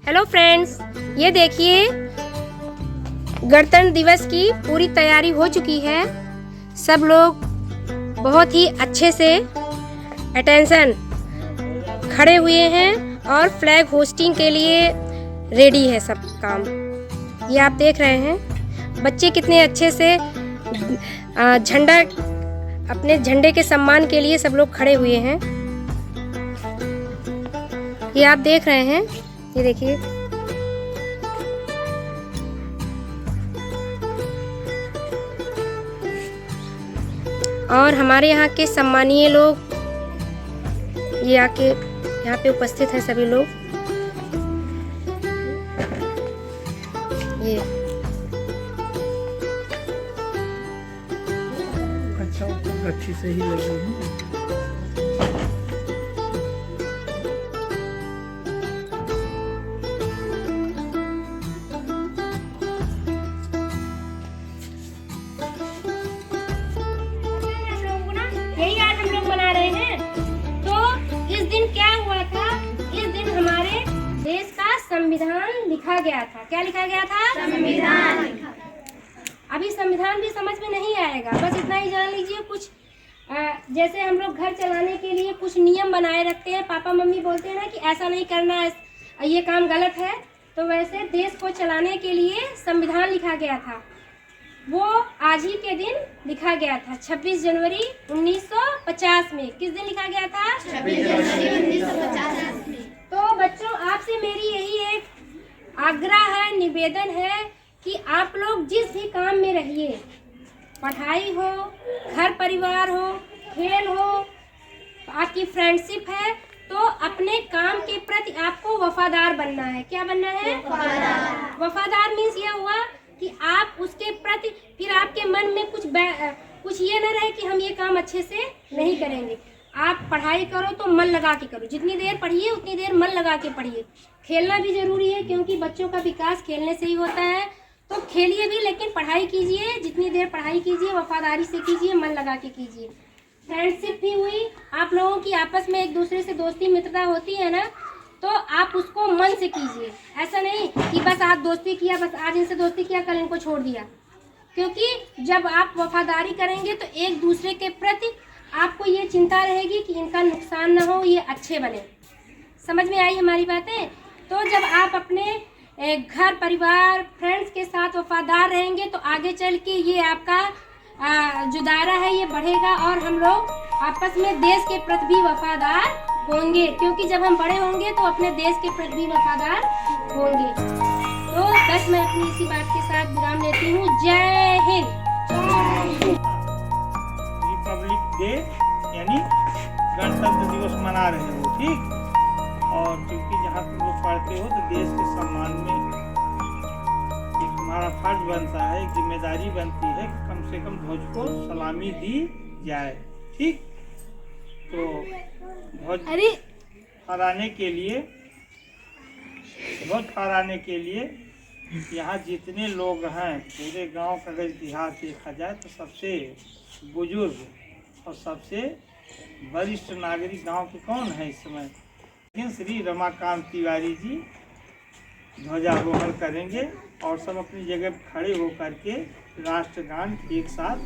Hello friends, ये देखिए गणतंत्र दिवस की पूरी तैयारी हो चुकी है। सब लोग बहुत ही अच्छे से अटेंशन खड़े हुए हैं और फ्लैग होस्टिंग के लिए रेडी है सब काम। ये आप देख रहे हैं बच्चे कितने अच्छे से झंडा अपने झंडे के सम्मान के लिए सब लोग खड़े हुए हैं। ये आप देख रहे हैं, ये देखिए और हमारे यहाँ के सम्मानीय लोग ये आके यहाँ पे उपस्थित हैं सभी लोग। ये अच्छा अच्छी से ही लगी है। यही आज हम लोग मना रहे हैं। तो इस दिन क्या हुआ था, इस दिन हमारे देश का संविधान लिखा गया था। क्या लिखा गया था? संविधान। अभी संविधान भी समझ में नहीं आएगा, बस इतना ही जान लीजिए। कुछ जैसे हम लोग घर चलाने के लिए कुछ नियम बनाए रखते हैं, पापा मम्मी बोलते हैं ना कि ऐसा नहीं करना, ये काम गलत है। तो वैसे देश को चलाने के लिए संविधान लिखा गया था। वो आज ही के दिन लिखा गया था, 26 जनवरी 1950 में। किस दिन लिखा गया था? 26 जनवरी 1950 में। तो बच्चों, आपसे मेरी यही एक आग्रह है, निवेदन है कि आप लोग जिस भी काम में रहिए, पढ़ाई हो, घर परिवार हो, खेल हो, आपकी फ्रेंडशिप है, तो अपने काम के प्रति आपको वफादार बनना है। क्या बनना है? वफादार मीन्स यह हुआ कि आप उसके प्रति फिर आपके मन में कुछ ये न रहे कि हम ये काम अच्छे से नहीं करेंगे। आप पढ़ाई करो तो मन लगा के करो, जितनी देर पढ़िए उतनी देर मन लगा के पढ़िए। खेलना भी जरूरी है क्योंकि बच्चों का विकास खेलने से ही होता है। तो खेलिए भी, लेकिन पढ़ाई कीजिए, जितनी देर पढ़ाई कीजिए वफादारी से कीजिए, मन लगा के कीजिए। फ्रेंडशिप भी हुई, आप लोगों की आपस में एक दूसरे से दोस्ती मित्रता होती है ना, तो आप उसको मन से कीजिए। ऐसा नहीं कि बस आज दोस्ती किया, बस आज इनसे दोस्ती किया, कल इनको छोड़ दिया। क्योंकि जब आप वफादारी करेंगे तो एक दूसरे के प्रति आपको ये चिंता रहेगी कि इनका नुकसान ना हो, ये अच्छे बने। समझ में आई हमारी बातें? तो जब आप अपने घर परिवार फ्रेंड्स के साथ वफादार रहेंगे तो आगे चल के ये आपका जो दायरा है ये बढ़ेगा और हम लोग आपस में देश के प्रति भी वफादार होंगे। क्योंकि जब हम बड़े होंगे तो अपने देश के प्रति भी वफादार होंगे। तो बस मैं अपनी इसी बात के साथ विराम लेती हूँ। जय हिंद। रिपब्लिक डे यानी गणतंत्र दिवस मना रहे हो, ठीक। और क्योंकि जहाँ तुम लोग पढ़ते हो तो देश के सम्मान में एक हमारा फर्ज बनता है, एक जिम्मेदारी बनती है कि कम से कम ध्वज को सलामी दी जाए, ठीक। तो ध्वज फहराने के लिए यहाँ जितने लोग हैं, पूरे गांव का अगर इतिहास देखा जाए तो सबसे बुजुर्ग और सबसे वरिष्ठ नागरिक गांव के कौन है इस समय? श्री रमाकांत तिवारी जी ध्वजारोहण करेंगे और सब अपनी जगह खड़े होकर के राष्ट्रगान एक साथ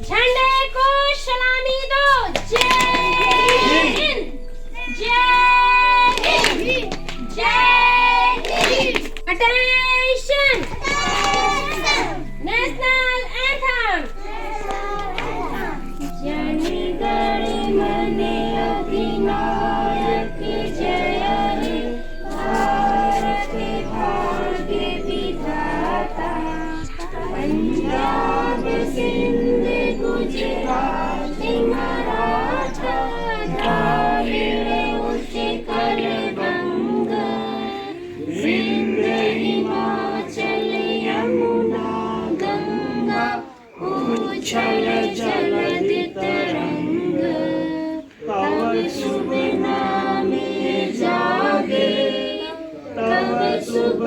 झंडे को सलामी दो। जय हिंद, जय हिंद, जय Hind. Attention, national anthem. Jana Gana मन अधिनायक जय हे, भारत भाग्य विधाता। पंजाब सिंध गुजरात मराठा द्राविड़ उत्कल बंग, विंध्य हिमाचल यमुना गंगा, उच्छल जलधि तरंग। तव शुभ नामे जागे, तव शुभ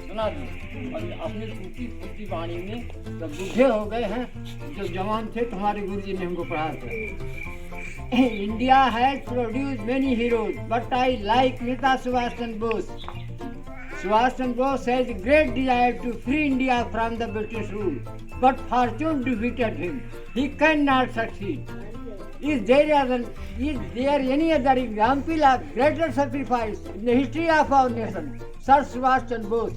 सुना दी और अपनी टूटी फूटी वाणी में जब बूढ़े हो गए हैं, जब जवान थे तुम्हारे गुरु जी ने हमको पढ़ाया था। India has produce many heroes but I like नेता Subhash Chandra Bose. Subhash Chandra Bose has great desire to free India from the British rule but fortune defeated him. He can not succeed. Is there any other example of greater sacrifice in the history of our nation? Sir Subhash Chandra Bose.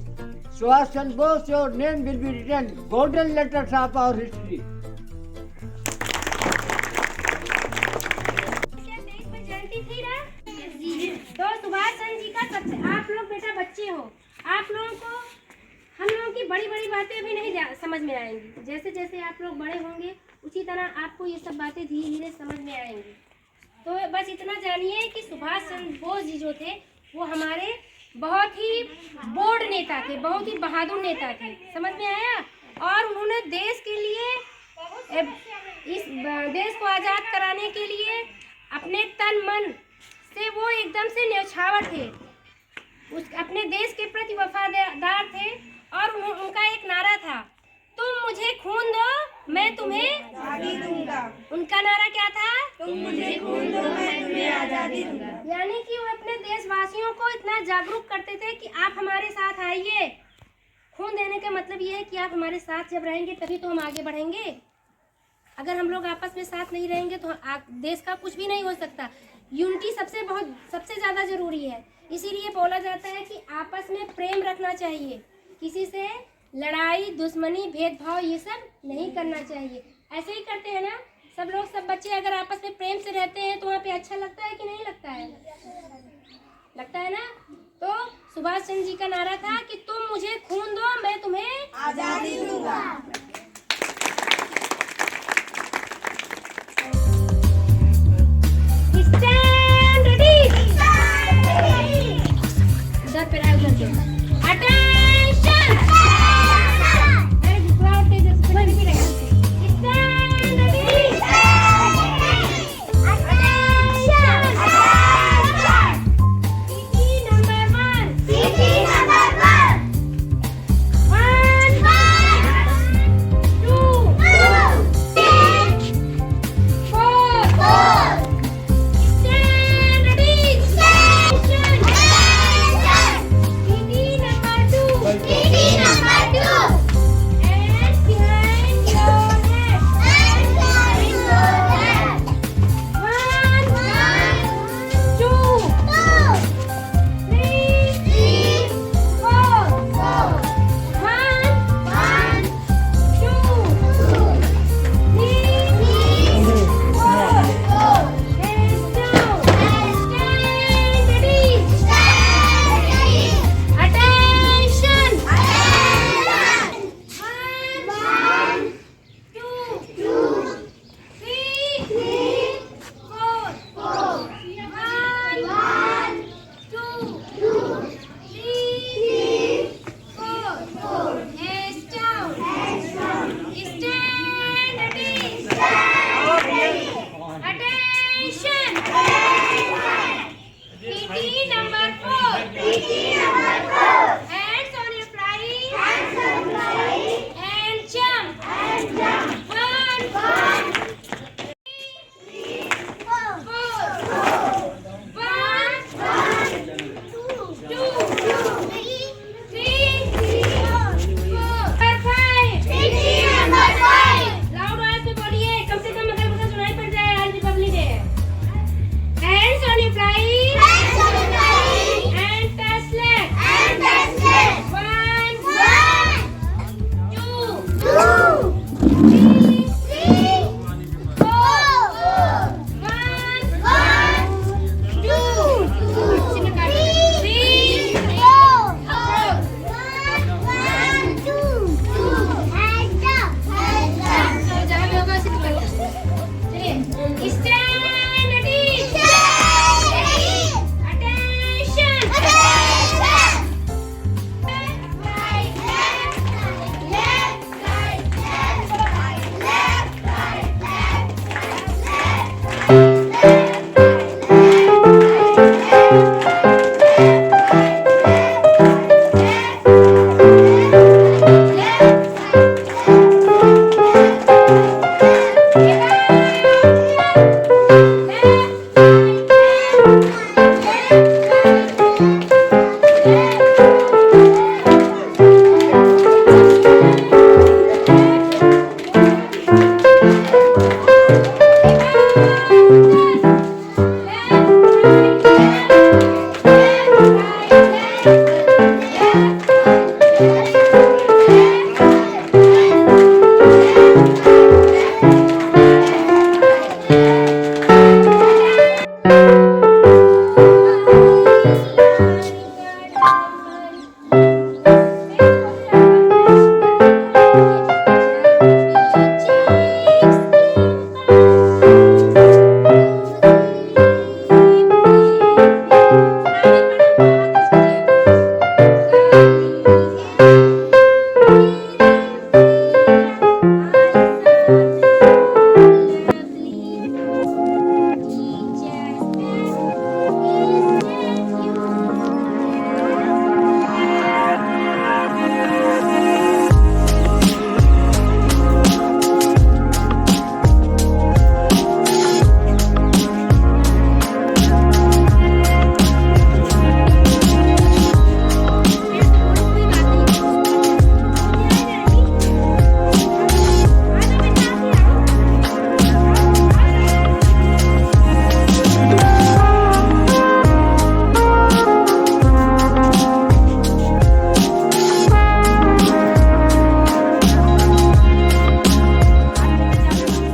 Subhash Chandra Bose, your name will be written golden letters of our history. तो सुभाष चंद्र जी का सबसे, आप लोग बेटा बच्चे हो, आप लोगों को हम लोगों की बड़ी बड़ी बातें अभी नहीं समझ में आएंगी। जैसे जैसे आप लोग बड़े होंगे उसी तरह आपको ये सब बातें धीरे धीरे समझ में आएंगी। तो बस इतना जानिए कि सुभाष चंद्र बोस जी जो थे वो हमारे बहुत ही बोल्ड नेता थे, बहुत ही बहादुर नेता थे। समझ में आया? और उन्होंने देश के लिए, इस देश को आज़ाद कराने के लिए अपने तन मन से वो एकदम से न्यौछावर थे, अपने देश के प्रति वफादार थे। और उनका एक नारा था, तुम मुझे खून दो मैं तुम्हें आज़ादी दूंगा। उनका नारा क्या था? तुम मुझे खून दो मैं तुम्हें आज़ादी दूंगा। यानी कि वो अपने देशवासियों को इतना जागरूक करते थे कि आप हमारे साथ आइए। खून देने का मतलब ये है कि आप हमारे साथ जब रहेंगे तभी तो हम आगे बढ़ेंगे। अगर हम लोग आपस में साथ नहीं रहेंगे तो देश का कुछ भी नहीं हो सकता। यूनिटी सबसे ज़्यादा ज़रूरी है। इसीलिए बोला जाता है कि आपस में प्रेम रखना चाहिए, किसी से लड़ाई दुश्मनी भेदभाव ये सब नहीं करना चाहिए। ऐसे ही करते हैं ना सब लोग, सब बच्चे अगर आपस में प्रेम से रहते हैं तो वहाँ पे अच्छा लगता है कि नहीं लगता है? लगता है ना। तो सुभाष चंद्र जी का नारा था कि तुम मुझे खून दो मैं तुम्हें आज़ादी दूंगा।